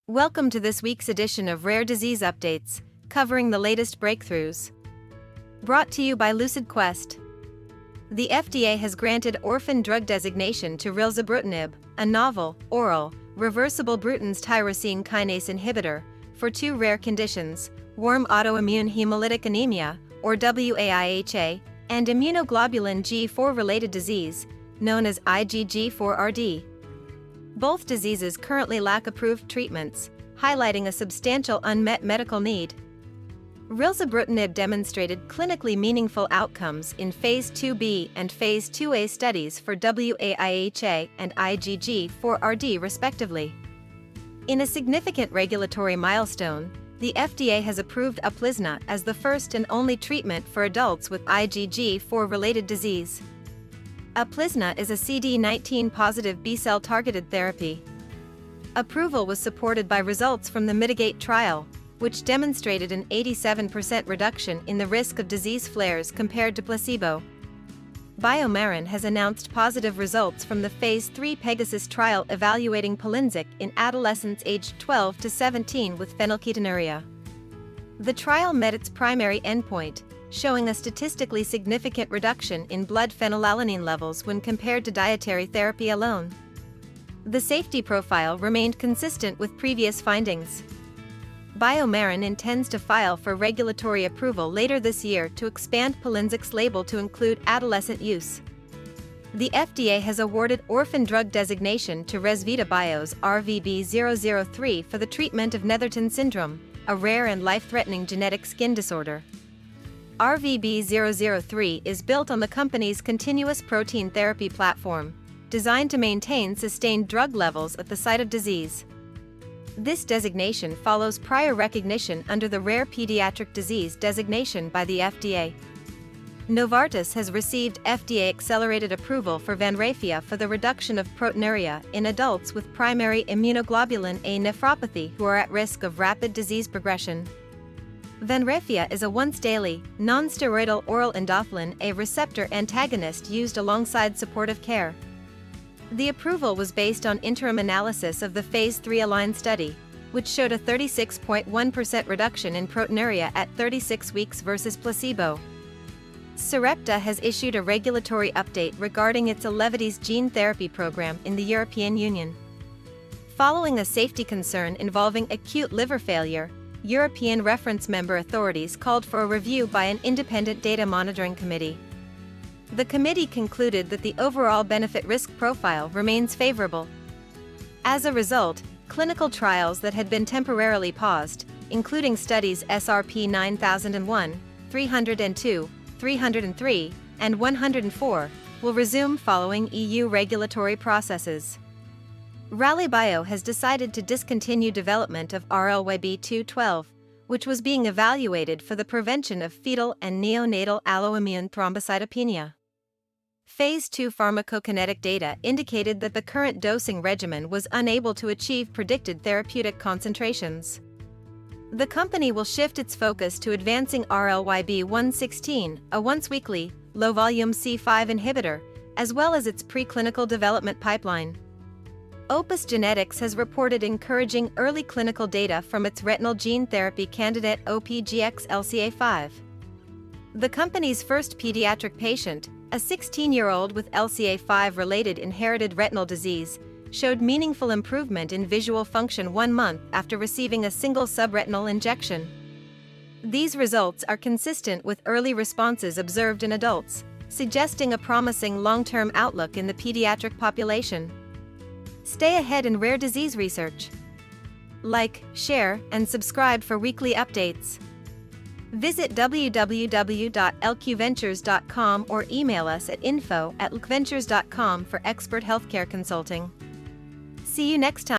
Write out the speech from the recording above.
Welcome to this week's edition of Rare Disease Updates, covering the latest breakthroughs. Brought to you by LucidQuest. The FDA has granted Orphan Drug designation to rilzabrutinib, a novel, oral, reversible Bruton's tyrosine kinase inhibitor, for two rare conditions: warm autoimmune hemolytic anemia, or wAIHA, and immunoglobulin G4-related disease, known as IgG4-RD. Both diseases currently lack approved treatments, highlighting a substantial unmet medical need. Rilzabrutinib demonstrated clinically meaningful outcomes in Phase 2b and Phase 2a studies for wAIHA and IgG4-RD respectively. In a significant regulatory milestone, the FDA has approved UPLIZNA as the first and only treatment for adults with IgG4-related disease. UPLIZNA is a CD19-positive B-cell targeted therapy. Approval was supported by results from the MITIGATE trial, which demonstrated an 87% reduction in the risk of disease flares compared to placebo. BioMarin has announced positive results from the Phase 3 Pegasus trial evaluating PALYNZIQ in adolescents aged 12 to 17 with phenylketonuria. The trial met its primary endpoint, showing a statistically significant reduction in blood phenylalanine levels when compared to dietary therapy alone. The safety profile remained consistent with previous findings. BioMarin intends to file for regulatory approval later this year to expand PALYNZIQ's label to include adolescent use. The FDA has awarded Orphan Drug designation to ResVita Bio's RVB003 for the treatment of Netherton Syndrome, a rare and life-threatening genetic skin disorder. RVB003 is built on the company's continuous protein therapy platform, designed to maintain sustained drug levels at the site of disease. This designation follows prior recognition under the Rare Pediatric Disease designation by the FDA. Novartis has received FDA accelerated approval for Vanrafia for the reduction of proteinuria in adults with primary immunoglobulin A nephropathy who are at risk of rapid disease progression. Vanrafia is a once-daily, non-steroidal oral endothelin A receptor antagonist used alongside supportive care. The approval was based on interim analysis of the Phase 3 ALIGN study, which showed a 36.1% reduction in proteinuria at 36 weeks versus placebo. Sarepta has issued a regulatory update regarding its ELEVIDYS gene therapy program in the European Union. Following a safety concern involving acute liver failure, European reference member authorities called for a review by an independent data monitoring committee. The committee concluded that the overall benefit-risk profile remains favorable. As a result, clinical trials that had been temporarily paused, including studies SRP 9001, 302, 303, and 104, will resume following EU regulatory processes. Rallybio has decided to discontinue development of RLYB212, which was being evaluated for the prevention of fetal and neonatal alloimmune thrombocytopenia. Phase 2 pharmacokinetic data indicated that the current dosing regimen was unable to achieve predicted therapeutic concentrations. The company will shift its focus to advancing RLYB116, a once-weekly, low-volume C5 inhibitor, as well as its preclinical development pipeline. Opus Genetics has reported encouraging early clinical data from its retinal gene therapy candidate OPGx LCA5. The company's first pediatric patient, a 16-year-old with LCA5-related inherited retinal disease, showed meaningful improvement in visual function 1 month after receiving a single subretinal injection. These results are consistent with early responses observed in adults, suggesting a promising long-term outlook in the pediatric population. Stay ahead in rare disease research. Like, share, and subscribe for weekly updates. Visit www.lqventures.com or email us at info@lqventures.com for expert healthcare consulting. See you next time.